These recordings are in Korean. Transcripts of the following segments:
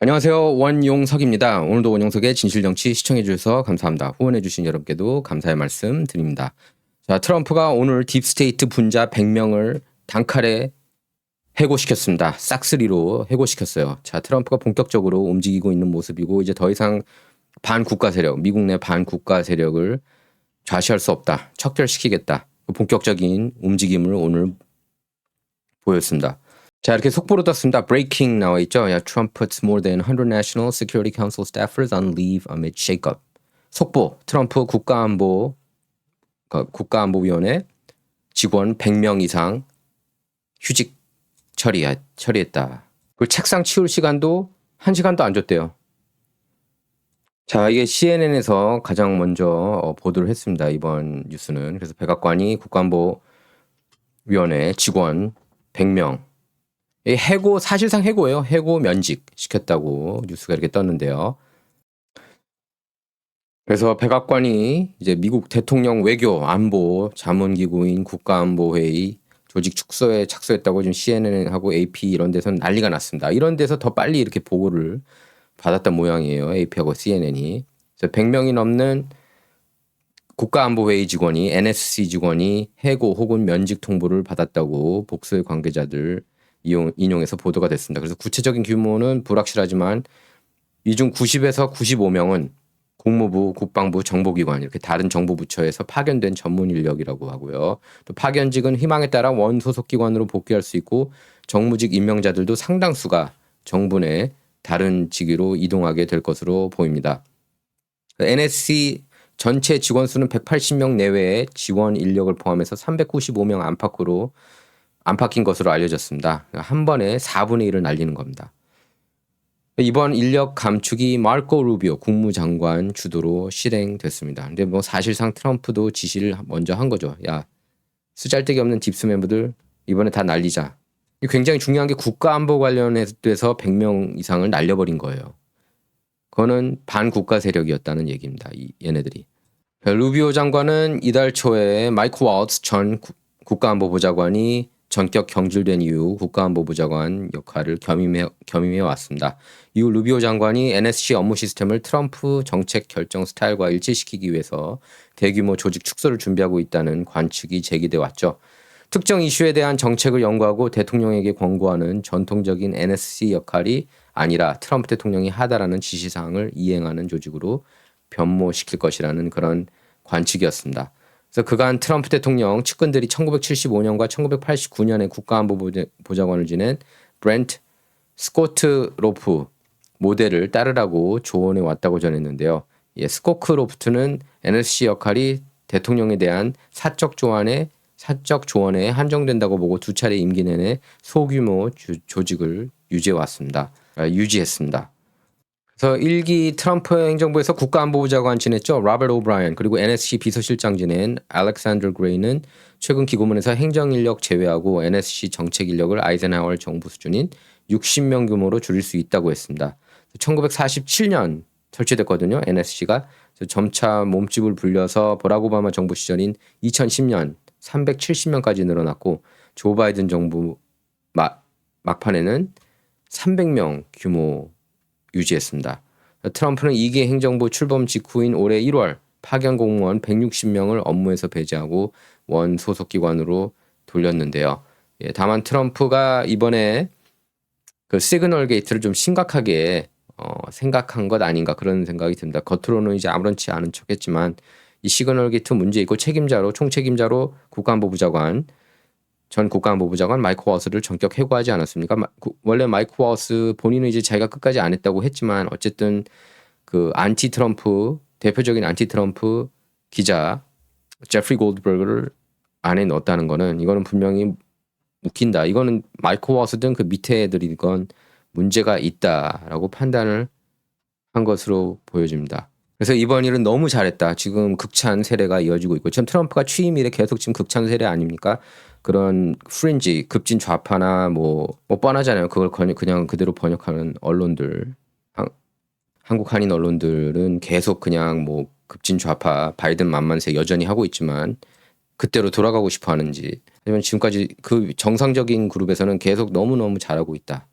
안녕하세요. 원용석입니다. 오늘도 원용석의 진실정치 시청해주셔서 감사합니다. 후원해주신 여러분께도 감사의 말씀 드립니다. 자, 트럼프가 오늘 딥스테이트 분자 100명을 단칼에 해고시켰습니다. 싹쓸이로 해고시켰어요. 자, 트럼프가 본격적으로 움직이고 있는 모습이고 이제 더 이상 반국가 세력, 미국 내 반국가 세력을 좌시할 수 없다. 척결시키겠다. 본격적인 움직임을 오늘 보였습니다. 자, 이렇게 속보로 떴습니다. Breaking 나와 있죠. 야, Trump puts more than 100 National Security Council staffers on leave amid shakeup. 속보, 트럼프 국가안보위원회 직원 100명 이상 휴직 처리했다. 그리고 책상 치울 시간도 1시간도 안 줬대요. 자, 이게 CNN에서 가장 먼저 보도를 했습니다. 이번 뉴스는. 그래서 백악관이 국가안보위원회 직원 100명 해고, 사실상 해고예요. 해고 면직 시켰다고 뉴스가 이렇게 떴는데요. 그래서 백악관이 이제 미국 대통령 외교 안보 자문기구인 국가안보회의 조직 축소에 착수했다고 지금 CNN하고 AP 이런 데서는 난리가 났습니다. 이런 데서 더 빨리 이렇게 보고를 받았던 모양이에요. AP하고 CNN이. 그래서 100명이 넘는 국가안보회의 직원이 NSC 직원이 해고 혹은 면직 통보를 받았다고 복수의 관계자들 인용해서 보도가 됐습니다. 그래서 구체적인 규모는 불확실하지만 이 중 90에서 95명은 국무부, 국방부, 정보기관 이렇게 다른 정보부처에서 파견된 전문 인력이라고 하고요. 또 파견직은 희망에 따라 원소속 기관으로 복귀할 수 있고 정무직 임명자들도 상당수가 정부 내 다른 직위로 이동하게 될 것으로 보입니다. NSC 전체 직원 수는 180명 내외의 지원 인력을 포함해서 395명 안팎인 것으로 알려졌습니다. 한 번에 4분의 1을 날리는 겁니다. 이번 인력 감축이 마르코 루비오 국무장관 주도로 실행됐습니다. 근데 뭐 사실상 트럼프도 지시를 먼저 한 거죠. 야, 쓰잘데기 없는 딥스 멤버들 이번에 다 날리자. 굉장히 중요한 게 국가안보 관련해서 100명 이상을 날려버린 거예요. 그거는 반국가 세력이었다는 얘기입니다. 얘네들이. 루비오 장관은 이달 초에 마이크 워츠 전 국가안보보좌관이 전격 경질된 이후 국가안보보좌관 역할을 겸임해 왔습니다. 이후 루비오 장관이 NSC 업무 시스템을 트럼프 정책 결정 스타일과 일치시키기 위해서 대규모 조직 축소를 준비하고 있다는 관측이 제기돼 왔죠. 특정 이슈에 대한 정책을 연구하고 대통령에게 권고하는 전통적인 NSC 역할이 아니라 트럼프 대통령이 하다라는 지시사항을 이행하는 조직으로 변모시킬 것이라는 그런 관측이었습니다. 그래서 그간 트럼프 대통령 측근들이 1975년과 1989년에 국가안보보좌관을 지낸 브렌트 스코트로프 모델을 따르라고 조언해 왔다고 전했는데요. 스코트로프트는 NSC 역할이 대통령에 대한 사적 조언에 한정된다고 보고 두 차례 임기 내내 소규모 조직을 유지했습니다. 그래서 1기 트럼프 행정부에서 국가안보보좌관 지냈죠. 로버트 오브라이언 그리고 NSC 비서실장 지낸 알렉산더 그레이는 최근 기고문에서 행정인력 제외하고 NSC 정책인력을 아이젠하워 정부 수준인 60명 규모로 줄일 수 있다고 했습니다. 1947년 설치됐거든요. NSC가 점차 몸집을 불려서 버락 오바마 정부 시절인 2010년 370명까지 늘어났고 조 바이든 정부 막판에는 300명 규모 유지했습니다. 트럼프는 2기 행정부 출범 직후인 올해 1월 파견 공무원 160명을 업무에서 배제하고 원 소속 기관으로 돌렸는데요. 다만 트럼프가 이번에 그 시그널 게이트를 좀 심각하게 생각한 것 아닌가 그런 생각이 듭니다. 겉으로는 이제 아무렇지 않은 척했지만 이 시그널 게이트 문제 있고 총책임자로 전 국가안보부장관 마이크 워스를 전격 해고하지 않았습니까? 원래 마이크 워스 본인은 이제 자기가 끝까지 안 했다고 했지만 어쨌든 그 대표적인 안티 트럼프 기자 제프리 골드버그를 안에 넣었다는 거는 이거는 분명히 웃긴다. 이거는 마이크 워스든 그 밑에 애들이건 문제가 있다라고 판단을 한 것으로 보여집니다. 그래서 이번 일은 너무 잘했다. 지금 극찬 세례가 이어지고 있고 지금 트럼프가 취임 이래 계속 지금 극찬 세례 아닙니까? 그런 프린지 급진 좌파나 뭐 뻔하잖아요. 그걸 그냥 그대로 번역하는 언론들 한국 한인 언론들은 계속 그냥 뭐 급진 좌파 바이든 만만세 여전히 하고 있지만 그때로 돌아가고 싶어 하는지 하지만 지금까지 그 정상적인 그룹에서는 계속 너무너무 잘하고 있다.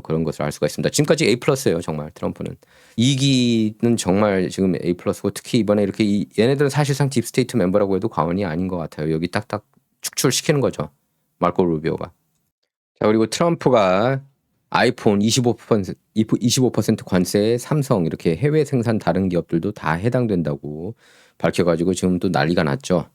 그런 것을 알 수가 있습니다. 지금까지 A+예요, 정말 트럼프는. 2기는 정말 지금 A+고 특히 이번에 이렇게 얘네들은 사실상 딥스테이트 멤버라고 해도 과언이 아닌 것 같아요. 여기 딱딱 축출시키는 거죠. 마르코 루비오가. 자, 그리고 트럼프가 아이폰 25% 관세에 삼성 이렇게 해외 생산 다른 기업들도 다 해당된다고 밝혀가지고 지금 또 난리가 났죠.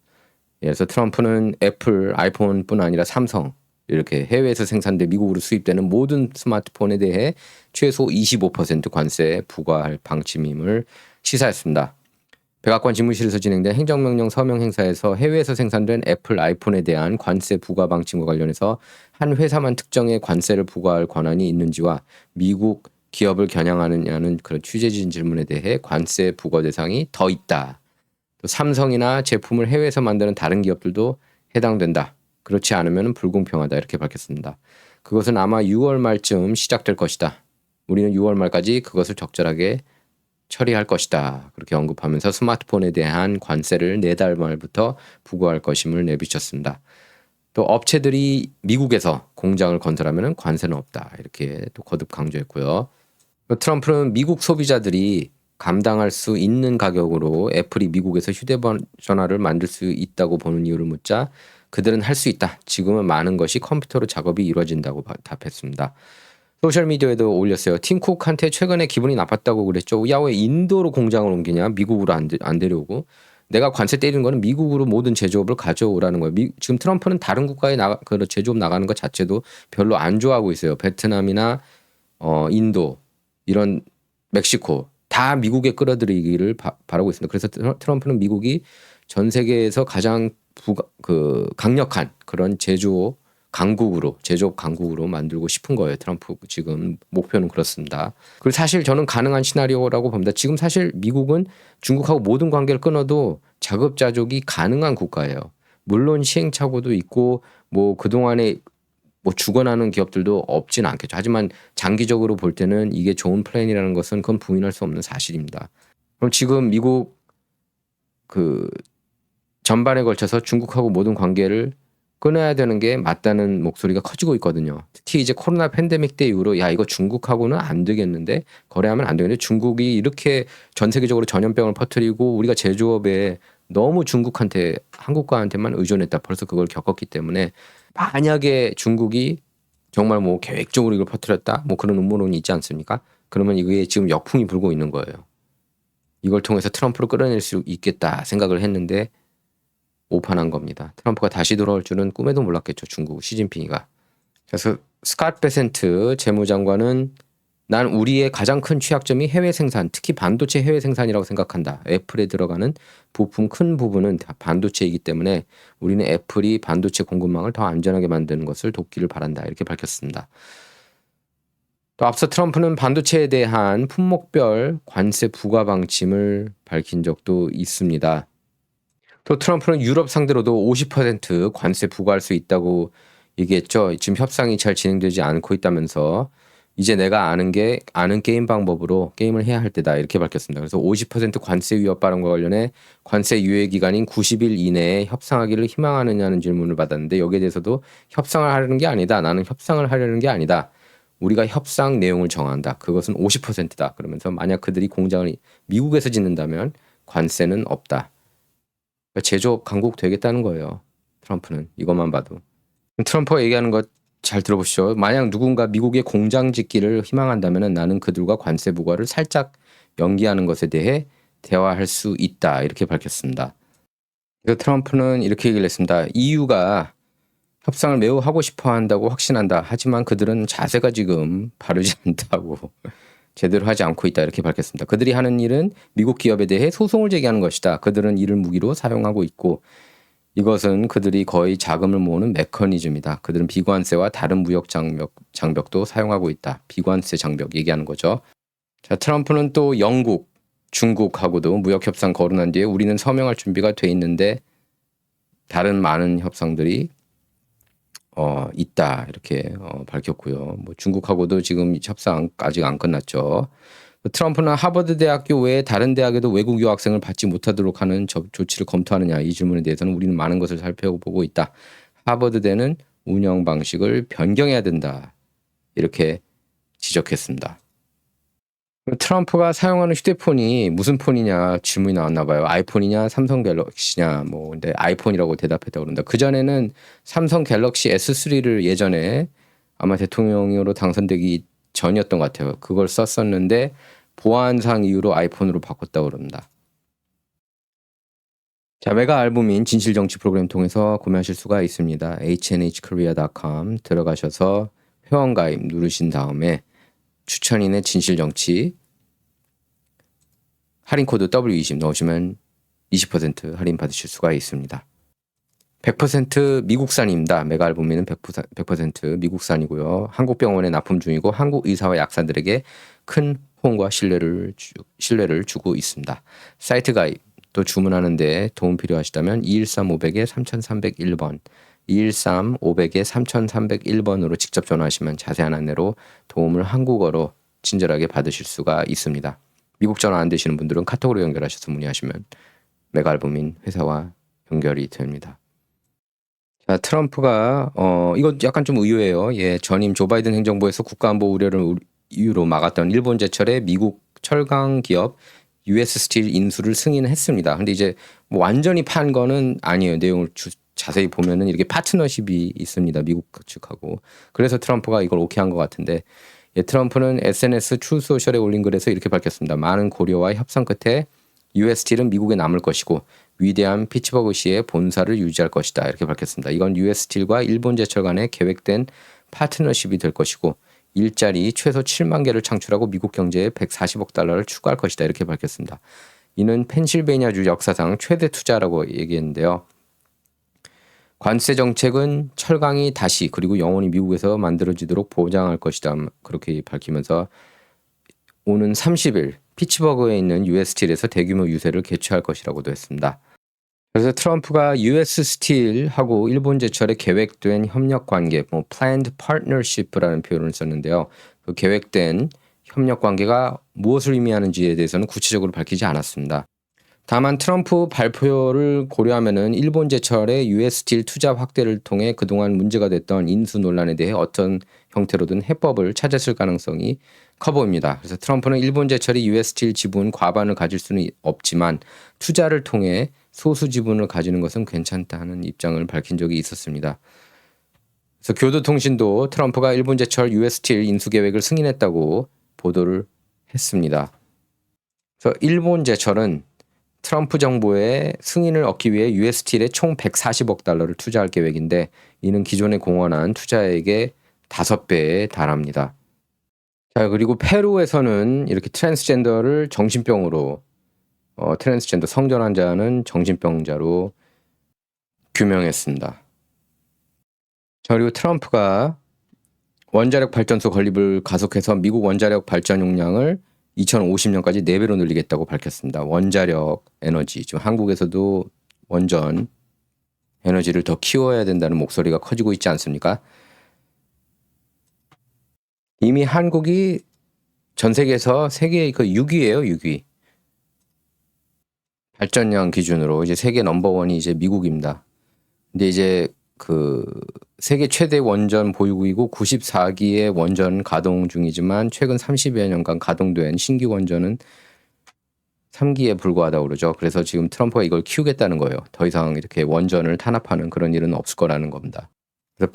그래서 트럼프는 애플, 아이폰뿐 아니라 삼성 이렇게 해외에서 생산돼 미국으로 수입되는 모든 스마트폰에 대해 최소 25% 관세 부과할 방침임을 시사했습니다. 백악관 집무실에서 진행된 행정명령 서명 행사에서 해외에서 생산된 애플 아이폰에 대한 관세 부과 방침과 관련해서 한 회사만 특정의 관세를 부과할 권한이 있는지와 미국 기업을 겨냥하느냐는 그런 취재진 질문에 대해 관세 부과 대상이 더 있다. 또 삼성이나 제품을 해외에서 만드는 다른 기업들도 해당된다. 그렇지 않으면 불공평하다 이렇게 밝혔습니다. 그것은 아마 6월 말쯤 시작될 것이다. 우리는 6월 말까지 그것을 적절하게 처리할 것이다. 그렇게 언급하면서 스마트폰에 대한 관세를 내달 말부터 부과할 것임을 내비쳤습니다. 또 업체들이 미국에서 공장을 건설하면 관세는 없다. 이렇게 또 거듭 강조했고요. 트럼프는 미국 소비자들이 감당할 수 있는 가격으로 애플이 미국에서 휴대전화를 만들 수 있다고 보는 이유를 묻자 그들은 할 수 있다. 지금은 많은 것이 컴퓨터로 작업이 이루어진다고 답했습니다. 소셜미디어에도 올렸어요. 팀 쿡한테 최근에 기분이 나빴다고 그랬죠. 야, 왜 인도로 공장을 옮기냐? 미국으로 안 데려오고. 내가 관세 때리는 거는 미국으로 모든 제조업을 가져오라는 거예요. 지금 트럼프는 다른 국가에 그 제조업 나가는 것 자체도 별로 안 좋아하고 있어요. 베트남이나 인도 이런 멕시코 다 미국에 끌어들이기를 바라고 있습니다. 그래서 트럼프는 미국이 전 세계에서 가장 강력한 그런 제조업 강국으로 만들고 싶은 거예요. 트럼프 지금 목표는 그렇습니다. 그리고 사실 저는 가능한 시나리오라고 봅니다. 지금 사실 미국은 중국하고 모든 관계를 끊어도 자급자족이 가능한 국가예요. 물론 시행착오도 있고 뭐 그동안에 뭐 죽어나는 기업들도 없진 않겠죠. 하지만 장기적으로 볼 때는 이게 좋은 플랜이라는 것은 그건 부인할 수 없는 사실입니다. 그럼 지금 미국 전반에 걸쳐서 중국하고 모든 관계를 끊어야 되는 게 맞다는 목소리가 커지고 있거든요. 특히 이제 코로나 팬데믹 때 이후로 야 이거 중국하고는 안 되겠는데 거래하면 안 되겠는데 중국이 이렇게 전 세계적으로 전염병을 퍼뜨리고 우리가 제조업에 너무 중국한테 한국과한테만 의존했다. 벌써 그걸 겪었기 때문에 만약에 중국이 정말 뭐 계획적으로 이걸 퍼뜨렸다. 뭐 그런 음모론이 있지 않습니까? 그러면 이게 지금 역풍이 불고 있는 거예요. 이걸 통해서 트럼프를 끌어낼 수 있겠다 생각을 했는데 오판한 겁니다. 트럼프가 다시 돌아올 줄은 꿈에도 몰랐겠죠. 중국 시진핑이가. 그래서 스캇 베센트 재무장관은 난 우리의 가장 큰 취약점이 해외 생산, 특히 반도체 해외 생산이라고 생각한다. 애플에 들어가는 부품 큰 부분은 다 반도체이기 때문에 우리는 애플이 반도체 공급망을 더 안전하게 만드는 것을 돕기를 바란다. 이렇게 밝혔습니다. 또 앞서 트럼프는 반도체에 대한 품목별 관세 부과 방침을 밝힌 적도 있습니다. 또 트럼프는 유럽 상대로도 50% 관세 부과할 수 있다고 얘기했죠. 지금 협상이 잘 진행되지 않고 있다면서 이제 내가 아는 게임 방법으로 게임을 해야 할 때다 이렇게 밝혔습니다. 그래서 50% 관세 위협 발언과 관련해 관세 유예 기간인 90일 이내에 협상하기를 희망하느냐는 질문을 받았는데 여기에 대해서도 협상을 하려는 게 아니다. 나는 협상을 하려는 게 아니다. 우리가 협상 내용을 정한다. 그것은 50%다. 그러면서 만약 그들이 공장을 미국에서 짓는다면 관세는 없다. 제조업 강국 되겠다는 거예요. 트럼프는 이것만 봐도. 트럼프가 얘기하는 것 잘 들어보시죠. 만약 누군가 미국에 공장 짓기를 희망한다면 나는 그들과 관세 부과를 살짝 연기하는 것에 대해 대화할 수 있다. 이렇게 밝혔습니다. 그래서 트럼프는 이렇게 얘기를 했습니다. EU가 협상을 매우 하고 싶어 한다고 확신한다. 하지만 그들은 자세가 지금 바르지 않다고 제대로 하지 않고 있다. 이렇게 밝혔습니다. 그들이 하는 일은 미국 기업에 대해 소송을 제기하는 것이다. 그들은 이를 무기로 사용하고 있고 이것은 그들이 거의 자금을 모으는 메커니즘이다. 그들은 비관세와 다른 무역 장벽도 사용하고 있다. 비관세 장벽 얘기하는 거죠. 자, 트럼프는 또 영국, 중국하고도 무역 협상 거론한 뒤에 우리는 서명할 준비가 돼 있는데 다른 많은 협상들이 있다 이렇게 밝혔고요. 뭐 중국하고도 지금 협상 아직 안 끝났죠. 트럼프는 하버드 대학교 외에 다른 대학에도 외국 유학생을 받지 못하도록 하는 조치를 검토하느냐 이 질문에 대해서는 우리는 많은 것을 살펴보고 있다. 하버드대는 운영 방식을 변경해야 된다. 이렇게 지적했습니다. 트럼프가 사용하는 휴대폰이 무슨 폰이냐 질문이 나왔나 봐요. 아이폰이냐 삼성 갤럭시냐 뭐 근데 아이폰이라고 대답했다고 그런다. 그전에는 삼성 갤럭시 S3를 예전에 아마 대통령으로 당선되기 전이었던 것 같아요. 그걸 썼었는데 보안상 이유로 아이폰으로 바꿨다고 그럽니다. 자, 메가 앨범인 진실정치 프로그램 통해서 구매하실 수가 있습니다. hnhkorea.com 들어가셔서 회원가입 누르신 다음에 추천인의 진실정치 할인 코드 W20 넣으시면 20% 할인 받으실 수가 있습니다. 100% 미국산입니다. 메가 앨범이는 100% 미국산이고요. 한국 병원에 납품 중이고 한국 의사와 약사들에게 큰 호응과 신뢰를 주고 있습니다. 사이트 가입 또 주문하는데 도움 필요하시다면 213-500-3301번 213-500-3301번으로 직접 전화하시면 자세한 안내로 도움을 한국어로 친절하게 받으실 수가 있습니다. 미국 전화 안 되시는 분들은 카톡으로 연결하셔서 문의하시면 메가 앨범인 회사와 연결이 됩니다. 자, 트럼프가 이거 약간 좀 의외예요. 예, 전임 조 바이든 행정부에서 국가안보 우려를 이유로 막았던 일본 제철의 미국 철강 기업 US 스틸 인수를 승인했습니다. 근데 이제 뭐 완전히 판 거는 아니에요. 내용을 자세히 보면은 이렇게 파트너십이 있습니다. 미국 측하고. 그래서 트럼프가 이걸 오케이 한 것 같은데 예, 트럼프는 SNS 트루소셜에 올린 글에서 이렇게 밝혔습니다. 많은 고려와 협상 끝에 US 스틸은 미국에 남을 것이고 위대한 피츠버그시의 본사를 유지할 것이다. 이렇게 밝혔습니다. 이건 US 스틸과 일본 제철 간의 계획된 파트너십이 될 것이고 일자리 최소 7만 개를 창출하고 미국 경제에 140억 달러를 추가할 것이다. 이렇게 밝혔습니다. 이는 펜실베니아주 역사상 최대 투자라고 얘기했는데요. 관세 정책은 철강이 다시 그리고 영원히 미국에서 만들어지도록 보장할 것이다. 그렇게 밝히면서 오는 30일 피츠버그에 있는 US 스틸에서 대규모 유세를 개최할 것이라고도 했습니다. 그래서 트럼프가 US 스틸하고 일본 제철의 계획된 협력 관계, 뭐 planned partnership라는 표현을 썼는데요. 그 계획된 협력 관계가 무엇을 의미하는지에 대해서는 구체적으로 밝히지 않았습니다. 다만 트럼프 발표를 고려하면은 일본 제철의 US 스틸 투자 확대를 통해 그동안 문제가 됐던 인수 논란에 대해 어떤 형태로든 해법을 찾았을 가능성이 커 보입니다. 그래서 트럼프는 일본 제철이 US 스틸 지분 과반을 가질 수는 없지만 투자를 통해 소수 지분을 가지는 것은 괜찮다는 입장을 밝힌 적이 있었습니다. 그래서 교도통신도 트럼프가 일본 제철 US 스틸 인수 계획을 승인했다고 보도를 했습니다. 그래서 일본 제철은 트럼프 정부의 승인을 얻기 위해 US 스틸에 총 140억 달러를 투자할 계획인데 이는 기존에 공언한 투자액의 5배에 달합니다. 자, 그리고 페루에서는 이렇게 트랜스젠더를 정신병으로 트랜스젠더 성전 환자는 정신병자로 규명했습니다. 자, 그리고 트럼프가 원자력 발전소 건립을 가속해서 미국 원자력 발전 용량을 2050년까지 4배로 늘리겠다고 밝혔습니다. 원자력 에너지, 지금 한국에서도 원전 에너지를 더 키워야 된다는 목소리가 커지고 있지 않습니까? 이미 한국이 전 세계에서 세계 그 6위예요, 6위. 발전량 기준으로 이제 세계 넘버원이 이제 미국입니다. 근데 이제 그 세계 최대 원전 보유국이고 94기의 원전 가동 중이지만 최근 30여 년간 가동된 신규 원전은 3기에 불과하다고 그러죠. 그래서 지금 트럼프가 이걸 키우겠다는 거예요. 더 이상 이렇게 원전을 탄압하는 그런 일은 없을 거라는 겁니다. 그래서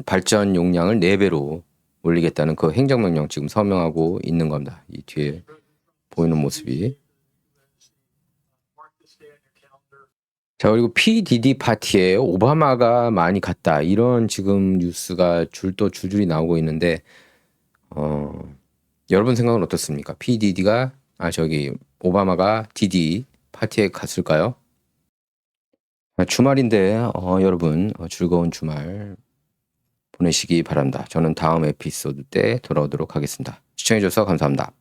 발전 용량을 4배로 올리겠다는 그 행정명령 지금 서명하고 있는 겁니다. 이 뒤에 보이는 모습이. 자, 그리고 PDD 파티에 오바마가 많이 갔다. 이런 지금 뉴스가 줄줄이 나오고 있는데 여러분 생각은 어떻습니까? PDD가 오바마가 DD 파티에 갔을까요? 주말인데 여러분 즐거운 주말 보내시기 바랍니다. 저는 다음 에피소드 때 돌아오도록 하겠습니다. 시청해주셔서 감사합니다.